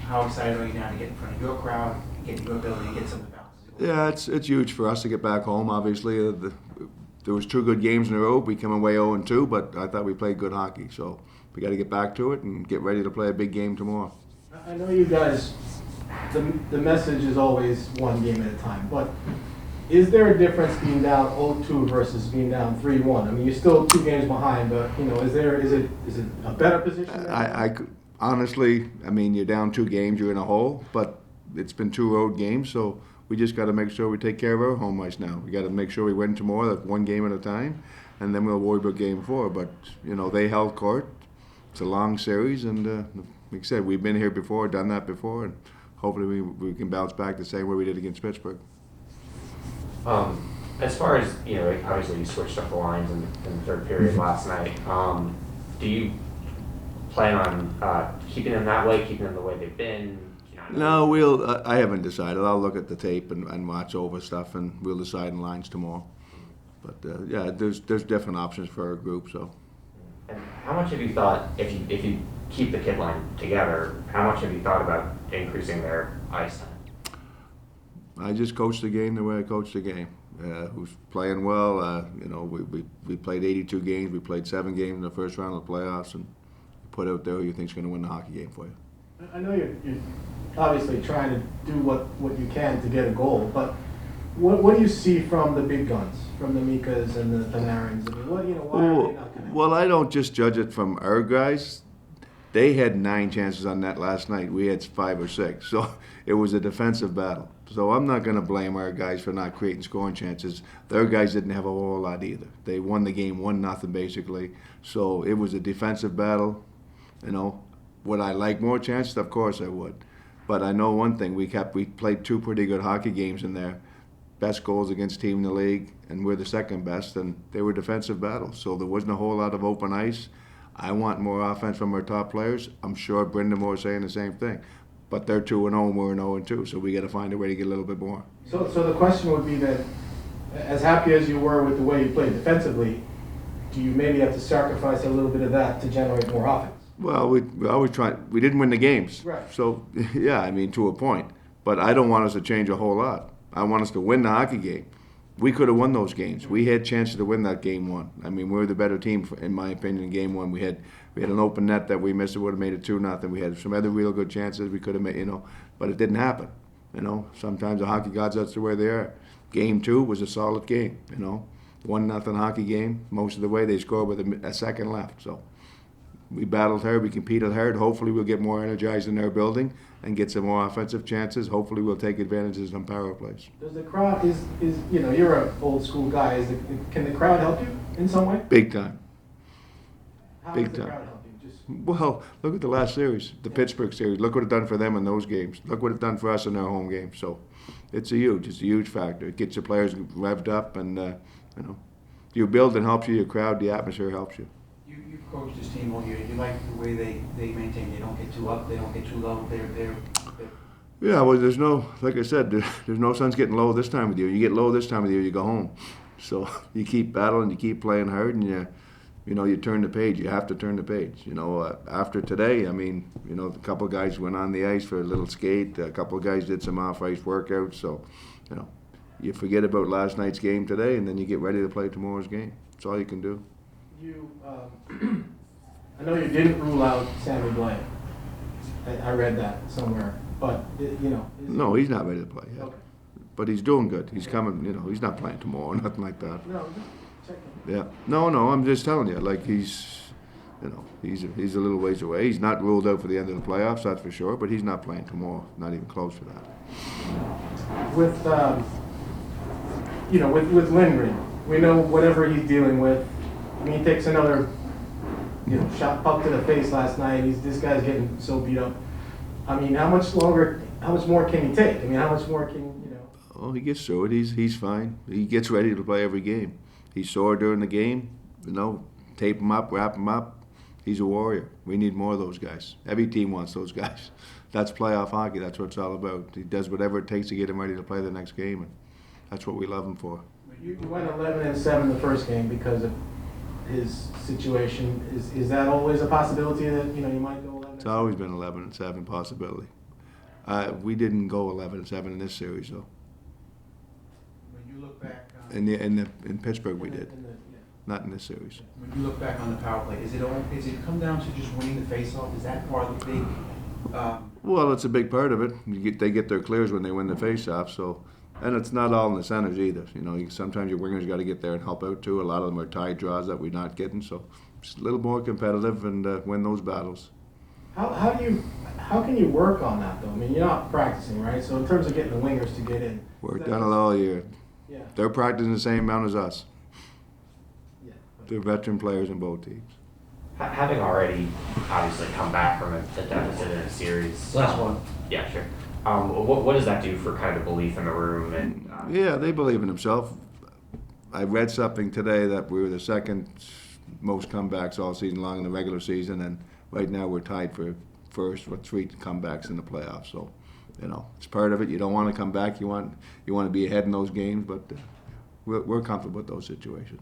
How excited are you now to get in front of your crowd, get your ability to get some of the bounces? Yeah, it's huge for us to get back home. Obviously, there was 2 good games in a row. We came away 0-2, but I thought we played good hockey. So we got to get back to it and get ready to play a big game tomorrow. I know you guys, the message is always one game at a time, but is there a difference being down 0-2 versus being down 3-1? I mean, you're still 2 games behind, but is it a better position? Honestly, I mean, you're down 2 games, you're in a hole, but it's been 2 road games, so we just got to make sure we take care of our home ice now. We got to make sure we win tomorrow, that's 1 game at a time, and then we'll worry about game 4. But they held court. It's a long series, and like I said, we've been here before, done that before, and hopefully we can bounce back the same way we did against Pittsburgh. As far as, obviously you switched up the lines in the third period last night. Do you plan on keeping them that way, keeping them the way they've been? No, I haven't decided. I'll look at the tape and watch over stuff, and we'll decide in lines tomorrow. But yeah, there's different options for our group. So. And how much have you thought, if you keep the kid line together, how much have you thought about increasing their ice time? I just coached the game the way I coached the game. Who's playing well? We played 82 games. We played 7 games in the first round of the playoffs, and you put out there who you think's going to win the hockey game for you. I know you're obviously trying to do what you can to get a goal, but what do you see from the big guns, from the Mikas and the Panarins? I mean, why are they not connecting? Well, I don't just judge it from our guys. They had 9 chances on net last night. We had 5 or 6. So it was a defensive battle. So I'm not going to blame our guys for not creating scoring chances. Their guys didn't have a whole lot either. They won the game 1-0 basically. So it was a defensive battle. Would I like more chances? Of course I would. But I know one thing, we played 2 pretty good hockey games in there. Best goals against team in the league, and we're the second best, and they were defensive battles. So there wasn't a whole lot of open ice. I want more offense from our top players. I'm sure Brendan Moore is saying the same thing. But they're 2-0 and we're 0-2, so we got to find a way to get a little bit more. So the question would be that, as happy as you were with the way you played defensively, do you maybe have to sacrifice a little bit of that to generate more offense? Well, we always try. We didn't win the games. Right. So, yeah, I mean, to a point. But I don't want us to change a whole lot. I want us to win the hockey game. We could have won those games. We had chances to win that game 1. I mean, we were the better team, in my opinion, in game 1. We had an open net that we missed. It would have made it 2-0. We had some other real good chances we could have made, but it didn't happen. Sometimes the hockey gods, that's the way they are. Game 2 was a solid game, 1-0 hockey game. Most of the way they scored with a second left. So we battled hard. We competed hard. Hopefully we'll get more energized in their building and get some more offensive chances. Hopefully we'll take advantages on power plays. Does the crowd, you're an old school guy, can the crowd help you in some way? Big time. How Big does the time. crowd help you? Just Well, look at the last series, the Pittsburgh series. Look what it done for them in those games. Look what it done for us in our home games. So it's a huge factor. It gets your players revved up, and you build and helps you. Your crowd, the atmosphere helps you. You've coached this team all year. You like the way they maintain. They don't get too up. They don't get too low. They're Yeah, well, there's no, like I said, there's no sense getting low this time of the year. You get low this time of the year, you go home. So you keep battling, you keep playing hard, and you turn the page. You have to turn the page. After today, I mean, a couple of guys went on the ice for a little skate. A couple of guys did some off-ice workouts. So, you forget about last night's game today, and then you get ready to play tomorrow's game. That's all you can do. I know you didn't rule out Sammy Bland. I read that somewhere, but No, he's not ready to play yet. Okay. But he's doing good. He's coming. He's not playing tomorrow, nothing like that. No, just checking. Yeah. No. I'm just telling you. Like he's a little ways away. He's not ruled out for the end of the playoffs, that's for sure. But he's not playing tomorrow. Not even close for that. With with Lindgren, we know whatever he's dealing with. I mean, he takes another shot puck to the face last night. This guy's getting so beat up. I mean, how much more can he take? I mean, how much more can Oh, he gets through it. He's fine. He gets ready to play every game. He's sore during the game. Tape him up, wrap him up. He's a warrior. We need more of those guys. Every team wants those guys. That's playoff hockey. That's what it's all about. He does whatever it takes to get him ready to play the next game, and that's what we love him for. You went 11-7 the first game because of his situation. Is that always a possibility that you might go 11? It's always been 11-7 possibility. We didn't go 11-7 in this series, though. When you look back, In Pittsburgh, we In the- did, in the- yeah. not in this series. when you look back on the power play, is it come down to just winning the faceoff? Is that part of the big, Well, it's a big part of it. They get their clears when they win the faceoff, so. And it's not all in the centers either. You know, sometimes your wingers got to get there and help out too. A lot of them are tied draws that we're not getting, so just a little more competitive and win those battles. How can you work on that though? I mean, you're not practicing, right? So in terms of getting the wingers to get in. We've is that done it just- all year. Yeah. They're practicing the same amount as us. Yeah. but- They're veteran players in both teams. Having already obviously come back from a deficit in a series. Last one. Yeah, sure. What does that do for kind of the belief in the room and? Yeah, they believe in themselves. I read something today that we were the second most comebacks all season long in the regular season, and right now we're tied for first with 3 comebacks in the playoffs. So, you know, it's part of it. You don't want to come back. You want to be ahead in those games, but we're comfortable with those situations.